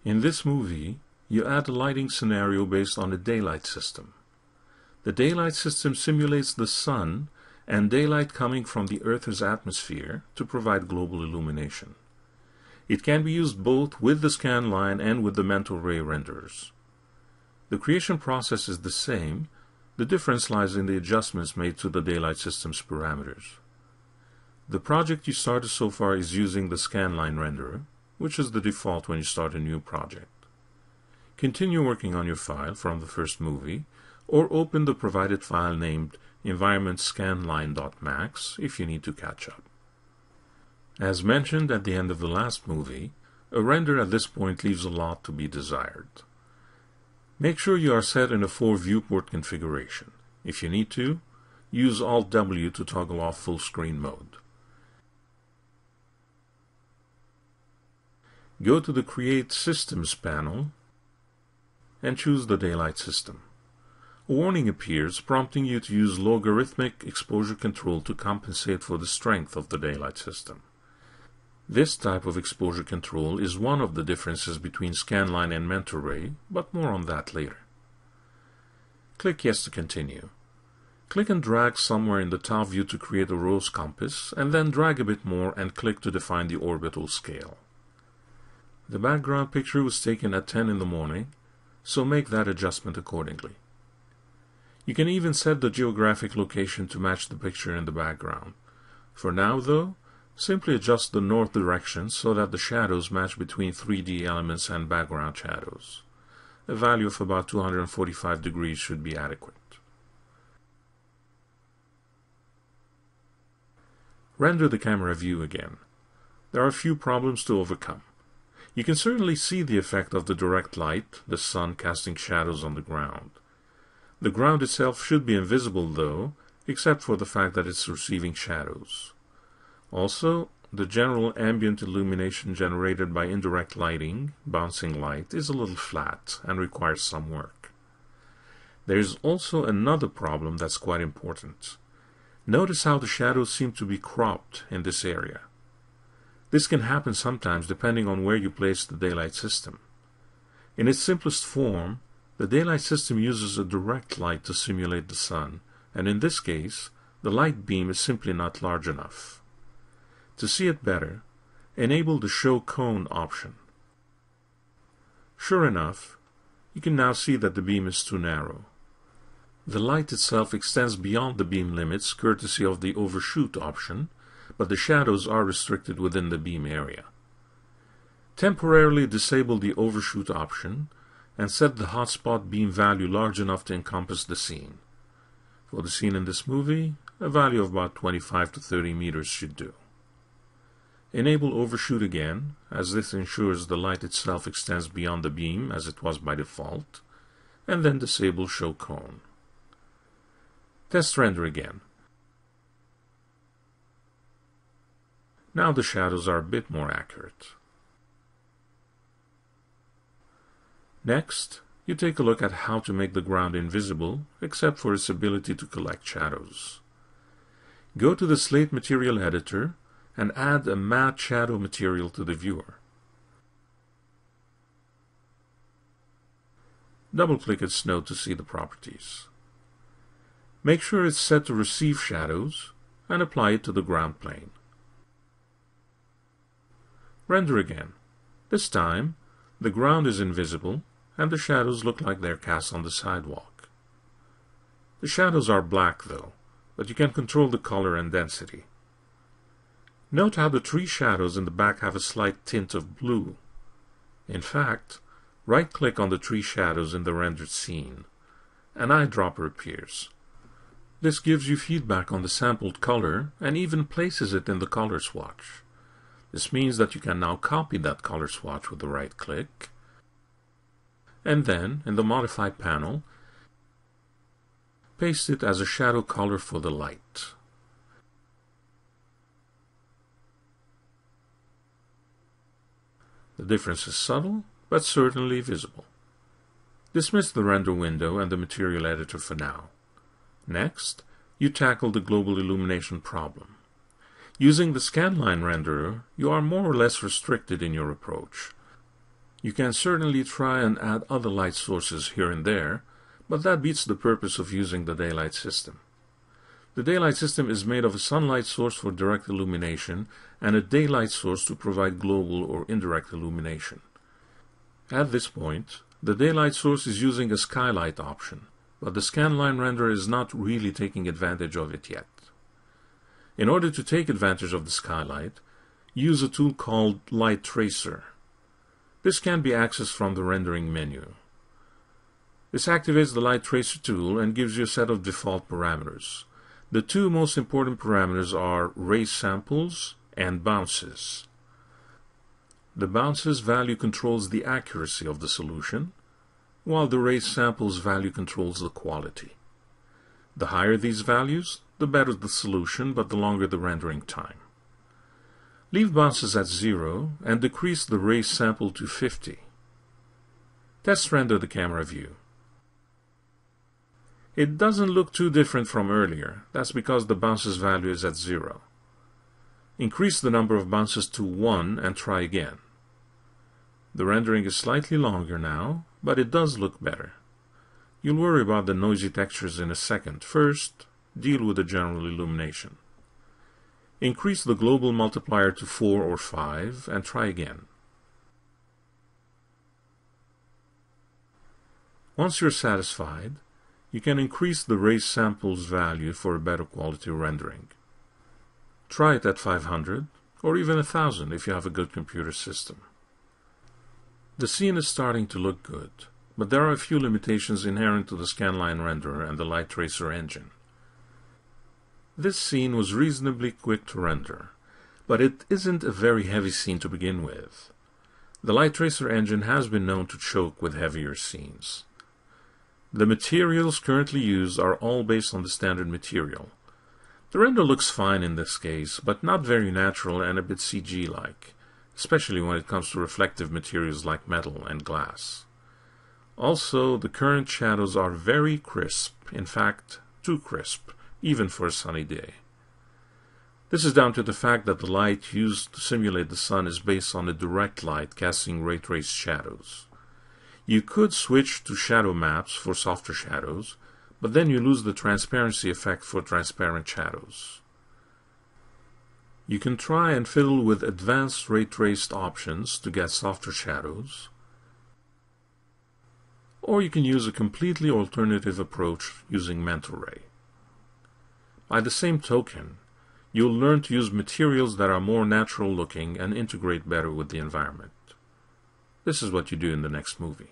In this movie, you add a lighting scenario based on a daylight system. The daylight system simulates the sun and daylight coming from the Earth's atmosphere to provide global illumination. It can be used both with the Scanline and with the mental ray renderers. The creation process is the same. The difference lies in the adjustments made to the daylight system's parameters. The project you started so far is using the Scanline renderer, which is the default when you start a new project. Continue working on your file from the first movie, or open the provided file named environmentscanline.max if you need to catch up. As mentioned at the end of the last movie, a render at this point leaves a lot to be desired. Make sure you are set in a 4 viewport configuration. If you need to, use Alt-W to toggle off full screen mode. Go to the Create Systems panel and choose the daylight system. A warning appears prompting you to use logarithmic exposure control to compensate for the strength of the daylight system. This type of exposure control is one of the differences between Scanline and mental ray, but more on that later. Click Yes to continue. Click and drag somewhere in the top view to create a rose compass, and then drag a bit more and click to define the orbital scale. The background picture was taken at 10 in the morning, so make that adjustment accordingly. You can even set the geographic location to match the picture in the background. For now, though, simply adjust the north direction so that the shadows match between 3D elements and background shadows. A value of about 245 degrees should be adequate. Render the camera view again. There are a few problems to overcome. You can certainly see the effect of the direct light, the sun casting shadows on the ground. The ground itself should be invisible though, except for the fact that it's receiving shadows. Also, the general ambient illumination generated by indirect lighting, bouncing light, is a little flat and requires some work. There is also another problem that's quite important. Notice how the shadows seem to be cropped in this area. This can happen sometimes depending on where you place the daylight system. In its simplest form, the daylight system uses a direct light to simulate the sun, and in this case, the light beam is simply not large enough. To see it better, enable the Show Cone option. Sure enough, you can now see that the beam is too narrow. The light itself extends beyond the beam limits courtesy of the Overshoot option, but the shadows are restricted within the beam area. Temporarily disable the Overshoot option and set the hotspot beam value large enough to encompass the scene. For the scene in this movie, a value of about 25 to 30 meters should do. Enable Overshoot again, as this ensures the light itself extends beyond the beam as it was by default, and then disable Show Cone. Test render again. Now the shadows are a bit more accurate. Next, you take a look at how to make the ground invisible, except for its ability to collect shadows. Go to the Slate Material Editor and add a matte shadow material to the viewer. Double-click its node to see the properties. Make sure it's set to receive shadows and apply it to the ground plane. Render again. This time, the ground is invisible and the shadows look like they're cast on the sidewalk. The shadows are black though, but you can control the color and density. Note how the tree shadows in the back have a slight tint of blue. In fact, right-click on the tree shadows in the rendered scene. An eyedropper appears. This gives you feedback on the sampled color and even places it in the color swatch. This means that you can now copy that color swatch with the right-click, and then, in the Modify panel, paste it as a shadow color for the light. The difference is subtle, but certainly visible. Dismiss the render window and the material editor for now. Next, you tackle the global illumination problem. Using the Scanline renderer, you are more or less restricted in your approach. You can certainly try and add other light sources here and there, but that beats the purpose of using the daylight system. The daylight system is made of a sunlight source for direct illumination and a daylight source to provide global or indirect illumination. At this point, the daylight source is using a skylight option, but the Scanline renderer is not really taking advantage of it yet. In order to take advantage of the skylight, use a tool called Light Tracer. This can be accessed from the rendering menu. This activates the Light Tracer tool and gives you a set of default parameters. The two most important parameters are ray samples and bounces. The bounces value controls the accuracy of the solution, while the ray samples value controls the quality. The higher these values, the better the solution, but the longer the rendering time. Leave bounces at 0 and decrease the ray sample to 50. Test render the camera view. It doesn't look too different from earlier. That's because the bounces value is at 0. Increase the number of bounces to 1 and try again. The rendering is slightly longer now, but it does look better. You'll worry about the noisy textures in a second. First, deal with the general illumination. Increase the global multiplier to 4 or 5 and try again. Once you're satisfied, you can increase the ray samples value for a better quality rendering. Try it at 500 or even 1000 if you have a good computer system. The scene is starting to look good, but there are a few limitations inherent to the Scanline renderer and the Light Tracer engine. This scene was reasonably quick to render, but it isn't a very heavy scene to begin with. The Light Tracer engine has been known to choke with heavier scenes. The materials currently used are all based on the standard material. The render looks fine in this case, but not very natural and a bit CG-like, especially when it comes to reflective materials like metal and glass. Also, the current shadows are very crisp, in fact, too crisp, even for a sunny day. This is down to the fact that the light used to simulate the sun is based on a direct light casting ray-traced shadows. You could switch to shadow maps for softer shadows, but then you lose the transparency effect for transparent shadows. You can try and fiddle with advanced ray-traced options to get softer shadows, or you can use a completely alternative approach using mental ray. By the same token, you'll learn to use materials that are more natural looking and integrate better with the environment. This is what you do in the next movie.